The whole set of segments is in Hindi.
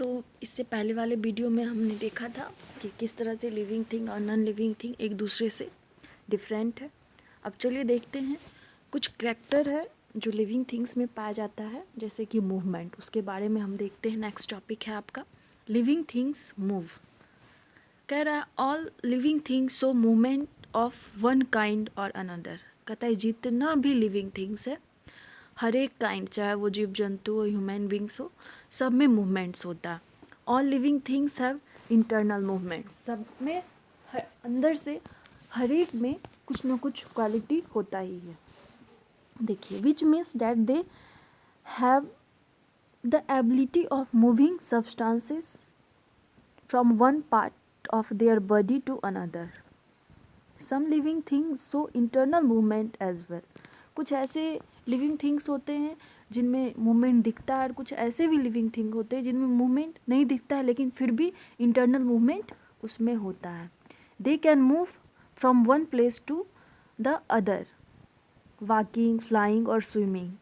तो इससे पहले वाले वीडियो में हमने देखा था कि किस तरह से लिविंग थिंग और नॉन लिविंग थिंग एक दूसरे से डिफरेंट है। अब चलिए देखते हैं कुछ करैक्टर है जो लिविंग थिंग्स में पाया जाता है, जैसे कि मूवमेंट। उसके बारे में हम देखते हैं। नेक्स्ट टॉपिक है आपका लिविंग थिंग्स मूव। कह रहा है all living things show movement of one kind और अनदर। कहता है जितना भी लिविंग थिंग्स है, हर एक काइंड, चाहे वो जीव जंतु हो, ह्यूमन बींग्स हो, सब में मूवमेंट्स होता है। All living things have internal movements. सब में अंदर से हर एक में कुछ ना कुछ क्वालिटी होता ही है। देखिए which means that they have the ability of moving substances from one part of their body to another. Some living things show internal movement as well. कुछ ऐसे लिविंग थिंग्स होते हैं जिनमें मूवमेंट दिखता है, और कुछ ऐसे भी लिविंग थिंग होते हैं जिनमें मूवमेंट नहीं दिखता है लेकिन फिर भी इंटरनल मूवमेंट उसमें होता है। They can move from one place to the other, walking, flying और स्विमिंग।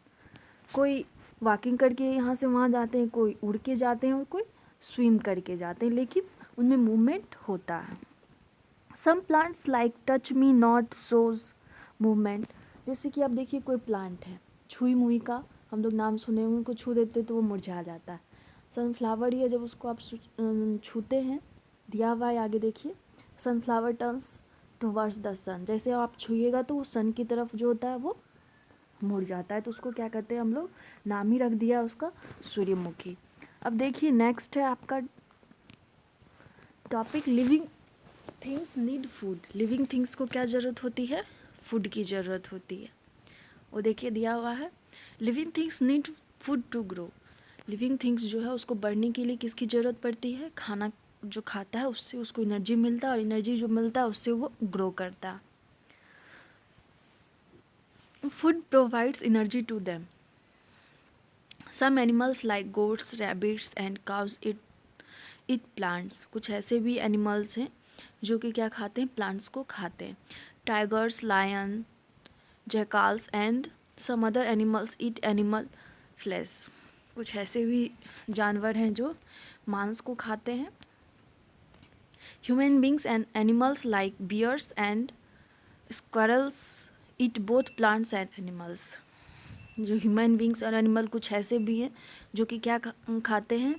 कोई वॉकिंग करके यहाँ से वहाँ जाते हैं, कोई उड़ के जाते हैं और कोई स्विम करके जाते हैं, लेकिन उनमें मूवमेंट होता है। Some plants like touch me not shows movement. जैसे कि आप देखिए कोई प्लांट है, छुई मुई का हम लोग नाम सुने हुए, उनको छू देते तो वो मुरझा जाता है। सनफ्लावर ही है, जब उसको आप छूते हैं, दिया हुआ है आगे देखिए, सनफ्लावर टर्न्स टुवर्ड्स द सन। जैसे आप छुइएगा तो वो सन की तरफ जो होता है वो मुड़ जाता है, तो उसको क्या कहते हैं हम लोग, नाम ही रख दिया उसका सूर्यमुखी। अब देखिए नेक्स्ट है आपका topic living things need food. Living things को क्या ज़रूरत होती है? फूड की ज़रूरत होती है। वो देखिए दिया हुआ है, living things need food to grow. Living things जो है उसको बढ़ने के लिए किसकी ज़रूरत पड़ती है? खाना जो खाता है उससे उसको एनर्जी मिलता है, और एनर्जी जो मिलता है उससे वो ग्रो करता है। Food provides energy to them. Some animals like goats, rabbits and cows eat plants. कुछ ऐसे भी एनिमल्स हैं जो कि क्या खाते हैं? प्लांट्स को खाते हैं। Tigers, lion, jackals and some other animals eat animal flesh. कुछ ऐसे भी जानवर हैं जो मांस को खाते हैं। Human beings and animals like bears and squirrels eat both plants and animals. जो ह्यूमन बींग्स और एनिमल कुछ ऐसे भी हैं जो कि क्या खाते हैं?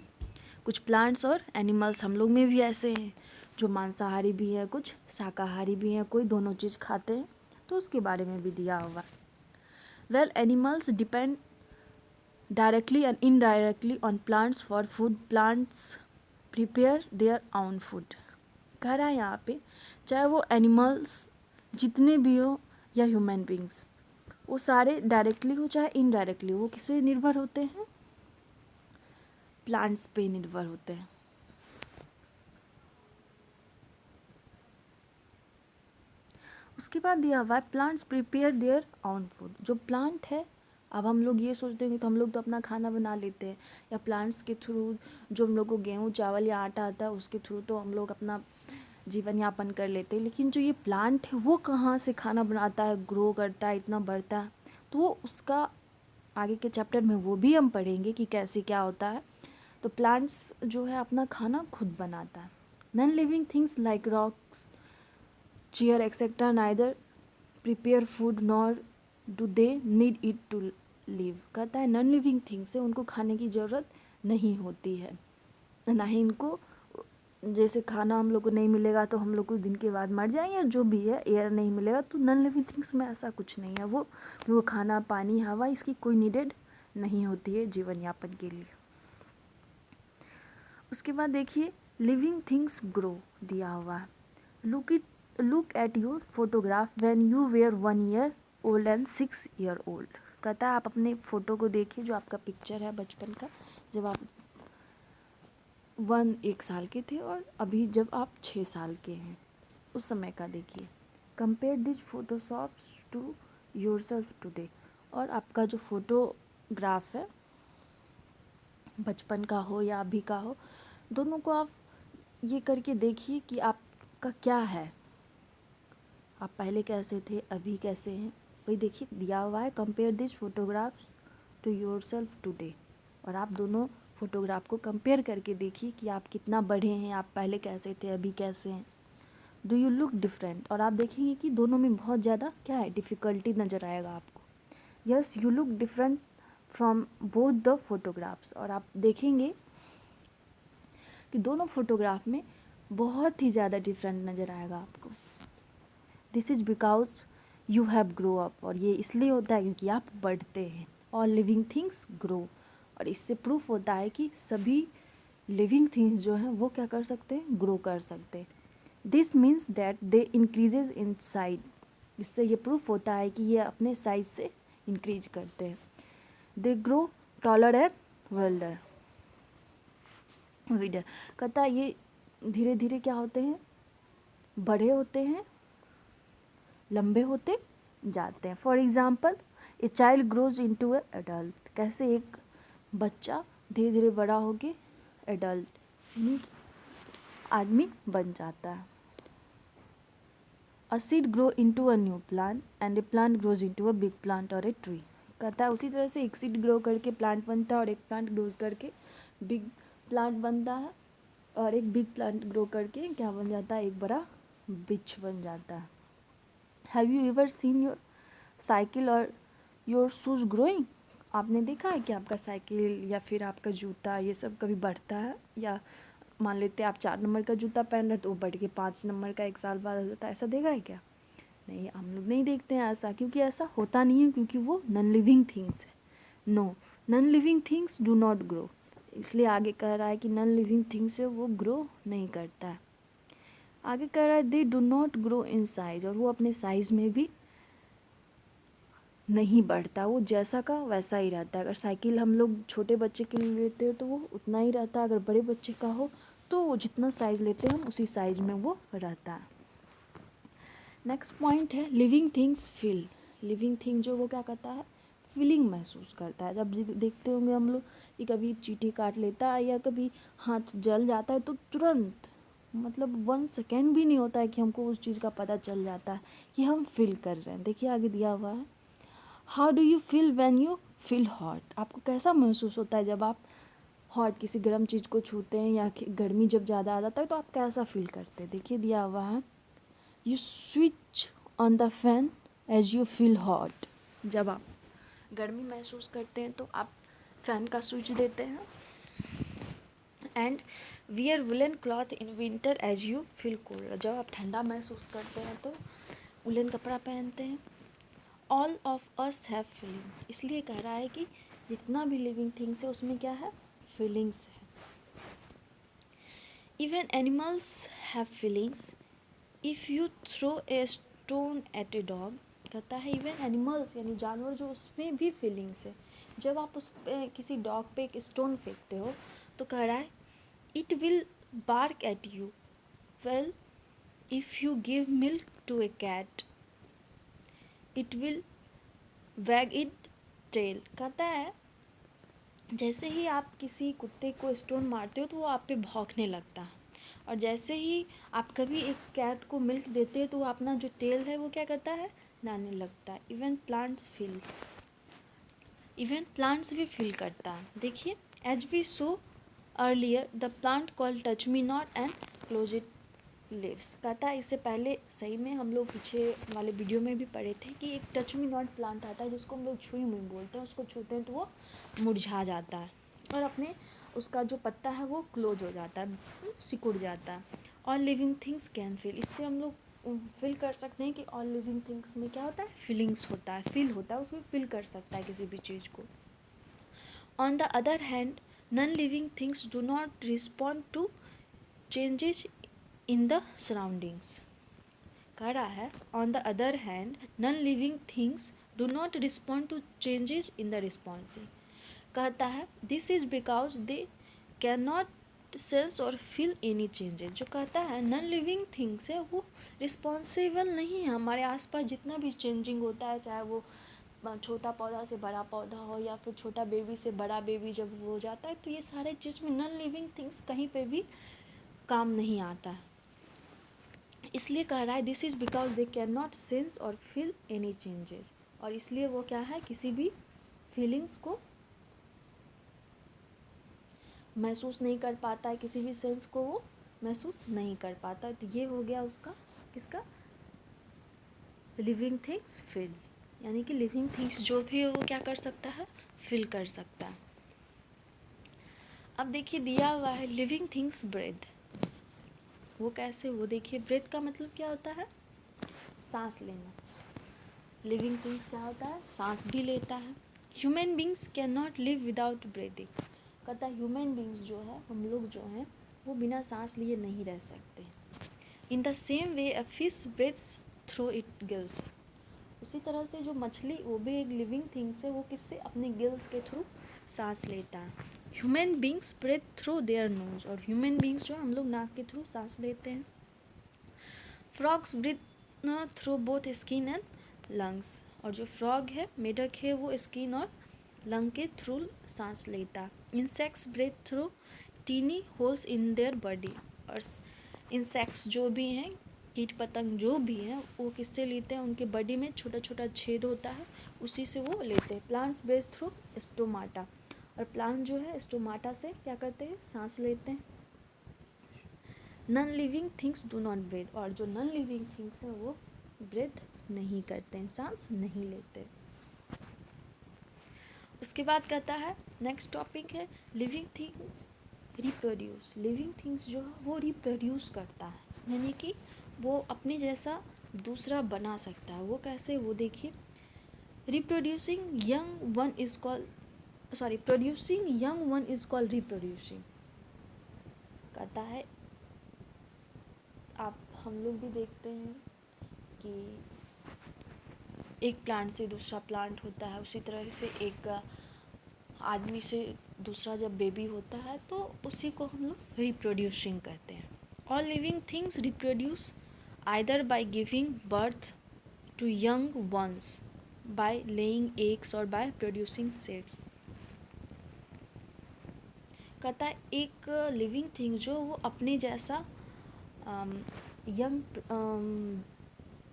कुछ प्लांट्स और एनिमल्स। हम लोग में भी ऐसे हैं जो मांसाहारी भी है, कुछ शाकाहारी भी हैं, कोई दोनों चीज़ खाते हैं, तो उसके बारे में भी दिया हुआ। Well animals depend directly and indirectly on plants for food. Plants prepare their own food. कह रहा है यहाँ पे चाहे वो एनिमल्स जितने भी हो या ह्यूमन बींग्स, वो सारे डायरेक्टली हो चाहे इनडायरेक्टली, वो किस पे निर्भर होते हैं? प्लांट्स पे निर्भर होते हैं। उसके बाद दिया हुआ है plants prepare their own food. जो प्लांट है, अब हम लोग ये सोचते हैं कि तो हम लोग तो अपना खाना बना लेते हैं, या प्लांट्स के थ्रू जो हम लोग को गेहूँ, चावल या आटा आता है उसके थ्रू तो हम लोग अपना जीवन यापन कर लेते हैं। लेकिन जो ये प्लांट है वो कहाँ से खाना बनाता है, ग्रो करता है, इतना बढ़ता है, तो वो उसका आगे के चैप्टर में वो भी हम पढ़ेंगे कि कैसे क्या होता है। तो प्लांट्स जो है अपना खाना खुद बनाता है। Non living things like rocks, chair etcetera neither prepare food nor do they need it to live. कहता है नॉन लिविंग थिंग्स से उनको खाने की ज़रूरत नहीं होती है, ना ही इनको, जैसे खाना हम लोग को नहीं मिलेगा तो हम लोग कुछ दिन के बाद मर जाएंगे, जो भी है, एयर नहीं मिलेगा, तो नॉन लिविंग थिंग्स में ऐसा कुछ नहीं है। वो खाना, पानी, हवा, इसकी कोई नीडेड नहीं होती है जीवन यापन के लिए। उसके बाद देखिए लिविंग थिंग्स ग्रो दिया हुआ है। Look at your photograph when you were 1 year old and 6 year old। कहता है आप अपने फ़ोटो को देखिए, जो आपका पिक्चर है बचपन का, जब आप 1 साल के थे और अभी जब आप 6 साल के हैं, उस समय का देखिए। Compare this photoshops to yourself today. और आपका जो फोटोग्राफ है बचपन का हो या अभी का हो, दोनों को आप ये करके देखिए कि आपका क्या है, आप पहले कैसे थे, अभी कैसे हैं। वही देखिए दिया हुआ है, compare this photographs to yourself today. और आप दोनों फोटोग्राफ को कंपेयर करके देखिए कि आप कितना बढ़े हैं, आप पहले कैसे थे, अभी कैसे हैं। डू यू लुक डिफरेंट, और आप देखेंगे कि दोनों में बहुत ज़्यादा क्या है, डिफ़िकल्टी नज़र आएगा आपको। Yes, you look different from both the photographs, और आप देखेंगे कि दोनों फोटोग्राफ में बहुत ही ज़्यादा डिफरेंट नज़र आएगा आपको। This is because you have grow up, और ये इसलिए होता है क्योंकि आप बढ़ते हैं। ऑल लिविंग थिंग्स ग्रो, और इससे प्रूफ होता है कि सभी लिविंग थिंग्स जो हैं वो क्या कर सकते हैं, ग्रो कर सकते हैं। This means that they increases in size, इससे ये प्रूफ होता है कि ये अपने साइज से इंक्रीज करते हैं। They grow taller and welder weeder, कहता है ये धीरे धीरे क्या होते हैं, बड़े होते हैं, लंबे होते जाते हैं। For example, a child grows into A adult, कैसे एक बच्चा धीरे धीरे बड़ा होके एडल्ट यानी कि आदमी बन जाता है। A seed grow into a new plant and A plant grows into a big plant और ए ट्री, कहता है उसी तरह से एक सीड ग्रो करके प्लांट बनता है और एक प्लांट ग्रोज करके बिग प्लांट बनता है, और एक बिग प्लांट ग्रो करके क्या बन जाता है, एक बड़ा वृक्ष बन जाता है। Have you ever seen your cycle और योर शूज़ ग्रोइंग, आपने देखा है कि आपका साइकिल या फिर आपका जूता ये सब कभी बढ़ता है, या मान लेते हैं आप 4 नंबर का जूता पहन रहे तो वो बढ़ के 5 नंबर का 1 साल बाद हो जाता है, ऐसा देखा है क्या? नहीं, हम लोग नहीं देखते हैं ऐसा, क्योंकि ऐसा होता नहीं है, क्योंकि वो नॉन लिविंग थिंग्स है। No, non living things do not grow, इसलिए आगे कह रहा है कि नॉन लिविंग थिंग्स है वो ग्रो नहीं करता है। आगे कह रहा है they do not grow in size, और वो अपने साइज़ में भी नहीं बढ़ता, वो जैसा का वैसा ही रहता है। अगर साइकिल हम लोग छोटे बच्चे के लिए लेते हो तो वो उतना ही रहता है, अगर बड़े बच्चे का हो तो वो जितना साइज़ लेते हैं हम उसी साइज़ में वो रहता है। नेक्स्ट पॉइंट है living things feel, living thing जो वो क्या करता है, फीलिंग महसूस करता है। जब देखते होंगे हम लोग कि कभी चींटी काट लेता है या कभी हाथ जल जाता है तो तुरंत मतलब 1 सेकेंड भी नहीं होता है कि हमको उस चीज़ का पता चल जाता है कि हम फील कर रहे हैं। देखिए आगे दिया हुआ है, how do you feel when you feel hot, आपको कैसा महसूस होता है जब आप हॉट किसी गर्म चीज़ को छूते हैं या गर्मी जब ज़्यादा आ जाता है तो आप कैसा फील करते हैं। देखिए दिया हुआ है, you switch on the fan as you feel hot, जब आप गर्मी महसूस करते हैं तो आप फैन का स्विच देते हैं। And wear woollen cloth in winter as you feel cold, जब आप ठंडा महसूस करते हैं तो वुलन कपड़ा पहनते हैं। All of us have feelings, इसलिए कह रहा है कि जितना भी लिविंग थिंग्स है उसमें क्या है, फीलिंग्स है। Even animals have feelings if you throw a stone at a dog, कहता है इवन एनिमल्स यानी जानवर जो उसमें भी फीलिंग्स है। जब आप उस पे किसी डॉग पे एक स्टोन फेंकते हो तो कह रहा है it will bark at you, well if you give milk to a cat it will wag it tail, कहता है जैसे ही आप किसी कुत्ते को स्टोन मारते हो तो वो आप पे भौंकने लगता है, और जैसे ही आप कभी एक कैट को मिल्क देते हो तो वो अपना जो टेल है वो क्या करता है, हिलाने लगता है। इवन प्लांट्स भी फील करता है। देखिए as we saw earlier the plant called touch me not and close it leaves, कहता है इससे पहले सही में हम लोग पीछे वाले वीडियो में भी पढ़े थे कि एक टच मी नॉट प्लांट आता है जिसको हम लोग छुई मुई बोलते हैं, उसको छूते हैं तो वो मुरझा जाता है और अपने उसका जो पत्ता है वो क्लोज हो जाता है, सिकुड़ जाता है। All living things can feel, इससे हम लोग फील कर सकते हैं कि ऑल लिविंग थिंग्स में क्या होता है, फीलिंग्स होता है, फील होता है, उसमें फील कर सकता है किसी भी चीज़ को। On the other hand non living things do not respond to changes in the surroundings, कह रहा है on the other hand non living things do not respond to changes in the responsing, कहता है this is because they can not sense और फील एनी चेंजेस, जो कहता है नॉन लिविंग थिंग्स है वो रिस्पॉन्सिबल नहीं है, हमारे आसपास जितना भी चेंजिंग होता है चाहे वो छोटा पौधा से बड़ा पौधा हो या फिर छोटा बेबी से बड़ा बेबी जब वो हो जाता है तो ये सारे चीज़ में नॉन लिविंग थिंग्स कहीं पे भी काम नहीं आता है। इसलिए कह रहा है this is because they can not sense और फील एनी चेंजेस, और इसलिए वो क्या है किसी भी फीलिंग्स को महसूस नहीं कर पाता है, किसी भी सेंस को वो महसूस नहीं कर पाता। तो ये हो गया उसका किसका, लिविंग थिंग्स फील, यानी कि लिविंग थिंग्स जो भी है वो क्या कर सकता है, फील कर सकता है। अब देखिए दिया हुआ है लिविंग थिंग्स ब्रेथ, वो कैसे, वो देखिए ब्रेथ का मतलब क्या होता है, सांस लेना। लिविंग थिंग्स क्या होता है, सांस भी लेता है। Human beings can not live without breathing, कहता है ह्यूमन बींग्स जो है, हम लोग जो हैं वो बिना सांस लिए नहीं रह सकते। In the same way a fish breaths through it gills, उसी तरह से जो मछली वो भी एक लिविंग थिंग्स है, वो किससे, अपने गिल्स के थ्रू सांस लेता है। Human beings breathe through their nose, और ह्यूमन बींग्स जो है हम लोग नाक के थ्रू सांस लेते हैं। Frogs breathe through both skin and lungs, और जो फ्रॉग है, मेढक है, वो स्किन और लंग के थ्रू सांस लेता है। Insects breathe through tiny holes in their body, और इंसेक्ट्स जो भी हैं, कीट पतंग जो भी हैं, वो किससे लेते हैं, उनके बॉडी में छोटा छोटा छेद होता है, उसी से वो लेते हैं। प्लांट्स ब्रीथ थ्रू स्टोमाटा, और प्लांट जो है स्टोमाटा से क्या करते हैं, सांस लेते हैं। Non living things do not breathe, और जो नॉन लिविंग थिंग्स हैं वो ब्रीथ नहीं करते हैं, सांस नहीं लेते। उसके बाद कहता है नेक्स्ट टॉपिक है living things reproduce. Living things जो है वो रिप्रोड्यूस करता है, यानी कि वो अपने जैसा दूसरा बना सकता है। वो कैसे, वो देखिए, reproducing young one is called producing young one is called reproducing. कहता है आप, हम लोग भी देखते हैं कि एक प्लांट से दूसरा प्लांट होता है, उसी तरह से एक आदमी से दूसरा जब बेबी होता है तो उसी को हम लोग रिप्रोड्यूसिंग कहते हैं। All living things reproduce either by giving birth to young ones, by laying eggs और बाय प्रोड्यूसिंग सीड्स। कहता है एक लिविंग थिंग जो वो अपने जैसा यंग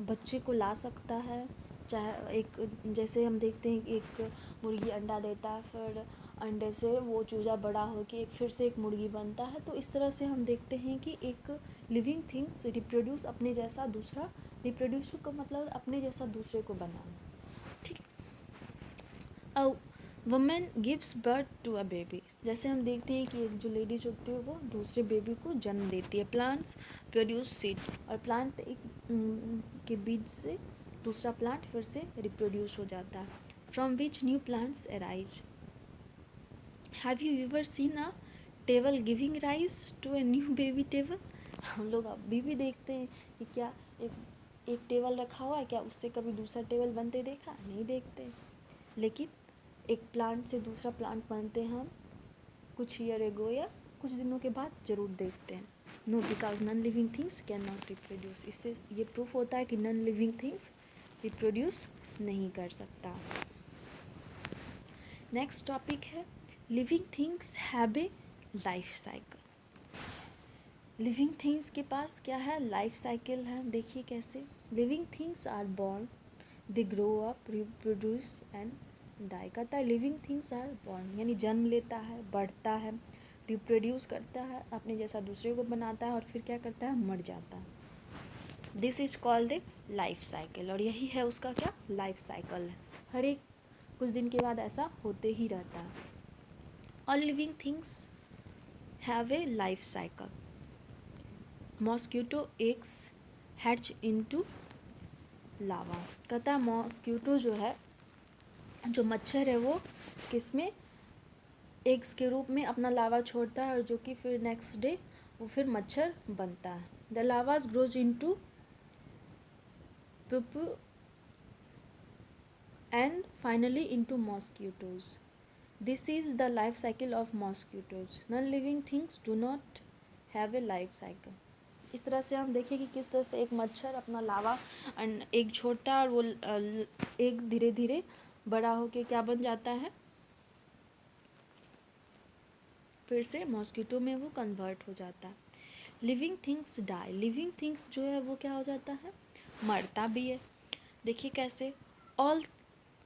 बच्चे को ला सकता है, चाहे एक, जैसे हम देखते हैं एक मुर्गी अंडा देता है, फिर अंडे से वो चूजा बड़ा होकर एक फिर से एक मुर्गी बनता है, तो इस तरह से हम देखते हैं कि एक लिविंग थिंग्स रिप्रोड्यूस अपने जैसा दूसरा, रिप्रोड्यूस का मतलब अपने जैसा दूसरे को बनाना, ठीक। A women gives birth to a baby, जैसे हम देखते हैं कि एक जो लेडीज होती है वो दूसरे बेबी को जन्म देती है। प्लांट्स प्रोड्यूस सीड, और प्लांट एक के बीज से दूसरा प्लांट फिर से रिप्रोड्यूस हो जाता है। From which new plants arise. Have you ever seen a table giving rise to a new baby table. हम लोग अभी भी देखते हैं कि क्या एक टेबल रखा हुआ है, क्या उससे कभी दूसरा टेबल बनते देखा, नहीं देखते। लेकिन एक प्लांट से दूसरा प्लांट बनते हैं हम कुछ ईयर एगो या कुछ दिनों के बाद ज़रूर देखते हैं। No, because non living things can not reproduce, इससे ये प्रूफ होता है कि नॉन लिविंग थिंग्स रिप्रोड्यूस नहीं कर सकता। नेक्स्ट टॉपिक है living things have a life cycle. Living things के पास क्या है, लाइफ साइकिल है। देखिए कैसे, living things are born, they grow up, reproduce and die. कहता है लिविंग थिंग्स आर बॉर्न, यानी जन्म लेता है, बढ़ता है, रिप्रोड्यूस करता है, अपने जैसा दूसरे को बनाता है, और फिर क्या करता है, मर जाता है। This is called a life cycle, और यही है उसका क्या, लाइफ साइकिल है। हर एक कुछ दिन के बाद ऐसा होते ही रहता है। All living things have a life cycle. Mosquito eggs hatch into larva. कहता है मॉस्किटो जो है, जो मच्छर है, वो किसमें, एग्स के रूप में अपना लावा छोड़ता है, और जो कि फिर नेक्स्ट डे वो फिर मच्छर बनता है। The larvas grows into pupa and finally into mosquitoes. This is the life cycle of mosquitoes. Non living things do not have a life cycle. इस तरह से हम देखें कि किस तरह से एक मच्छर अपना लावा एग छोड़ता है, और वो एग धीरे धीरे बड़ा होके क्या बन जाता है, फिर से मॉस्किटो में वो कन्वर्ट हो जाता है। Living things die. Living things जो है वो क्या हो जाता है, मरता भी है। देखिए कैसे, all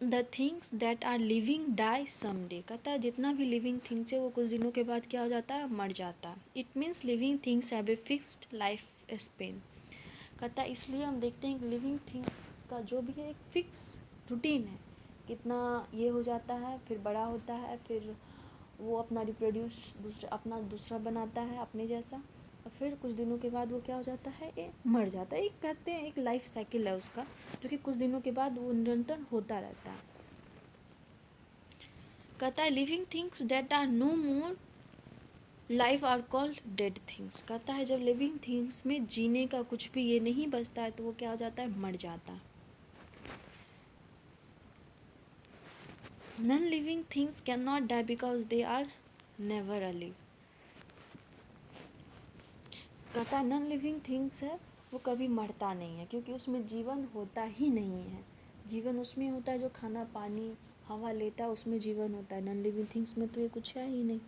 the things that are living die someday. कहता है जितना भी लिविंग थिंग्स है वो कुछ दिनों के बाद क्या हो जाता है, मर जाता है। It means living things have a fixed life span. कहता है इसलिए हम देखते हैं कि लिविंग थिंग्स का जो भी है एक फिक्स रूटीन है, कितना ये हो जाता है, फिर बड़ा होता है, फिर वो अपना रिप्रोड्यूस अपना दूसरा बनाता है अपने जैसा, और फिर कुछ दिनों के बाद वो क्या हो जाता है, ये मर जाता है। एक कहते हैं एक लाइफ साइकिल है उसका, जो कि कुछ दिनों के बाद वो निरंतर होता रहता है। कहता है living things that are no more life are called dead things. कहता है जब लिविंग थिंग्स में जीने का कुछ भी ये नहीं बचता है तो वो क्या हो जाता है, मर जाता है। Non living things can not die because they are never alive. कहता है नॉन लिविंग थिंग्स है वो कभी मरता नहीं है, क्योंकि उसमें जीवन होता ही नहीं है। जीवन उसमें होता है जो खाना पानी हवा लेता है, उसमें जीवन होता है। नॉन लिविंग थिंग्स में तो ये कुछ है ही नहीं।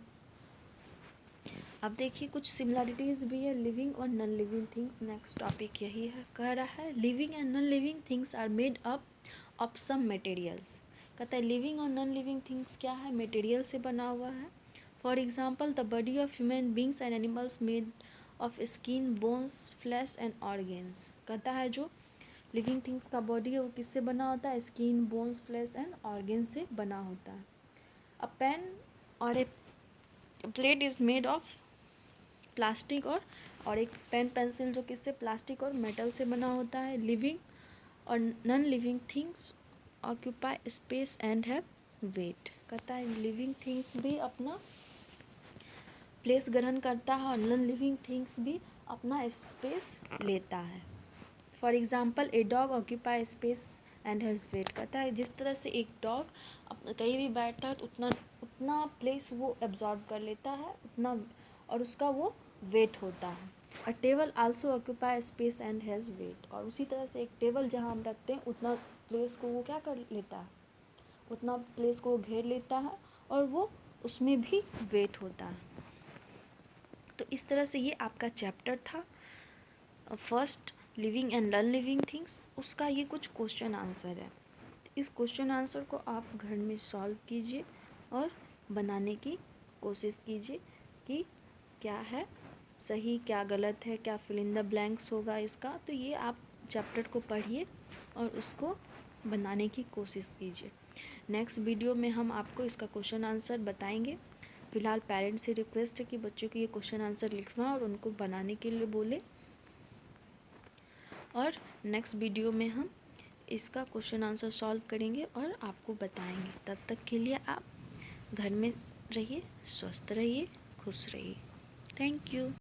अब देखिए कुछ सिमिलरिटीज़ भी है लिविंग और non living things. Next topic यही है, कह रहा है living and non living things are made up of some materials. कहता है लिविंग और नॉन लिविंग थिंग्स क्या है, मटेरियल से बना हुआ है। For example the body of human beings and animals made of skin bones flesh and organs. कहता है जो लिविंग थिंग्स का बॉडी है वो किससे बना होता है, skin bones flesh and organ से बना होता है। अ पेन और a plate is made of plastic और एक पेन पेंसिल जो किससे, प्लास्टिक और मेटल से बना होता है। लिविंग और non living things occupy space and have weight. कहता है लिविंग थिंग्स भी अपना प्लेस ग्रहण करता है और नॉन लिविंग थिंग्स भी अपना स्पेस लेता है। For example a dog occupy space and has wait. कहता है जिस तरह से एक डॉग कहीं भी बैठता है तो उतना प्लेस वो एब्जॉर्ब कर लेता है, उतना, और उसका वो वेट होता है। अ table also occupy space and has wait. और उसी तरह से एक टेबल जहाँ हम रखते हैं उतना प्लेस को वो क्या कर लेता है, उतना प्लेस को वो घेर लेता है, और वो उसमें भी वेट होता है। तो इस तरह से ये आपका चैप्टर था first, living and non living things. उसका ये कुछ क्वेश्चन आंसर है। इस क्वेश्चन आंसर को आप घर में सॉल्व कीजिए और बनाने की कोशिश कीजिए कि क्या है सही, क्या गलत है, क्या फिल इन द ब्लैंक्स होगा इसका। तो ये आप चैप्टर को पढ़िए और उसको बनाने की कोशिश कीजिए। नेक्स्ट वीडियो में हम आपको इसका क्वेश्चन आंसर बताएंगे। फिलहाल पेरेंट्स से रिक्वेस्ट है कि बच्चों के ये क्वेश्चन आंसर लिखवाएं और उनको बनाने के लिए बोलें, और नेक्स्ट वीडियो में हम इसका क्वेश्चन आंसर सॉल्व करेंगे और आपको बताएंगे। तब तक के लिए आप घर में रहिए, स्वस्थ रहिए, खुश रहिए। Thank you.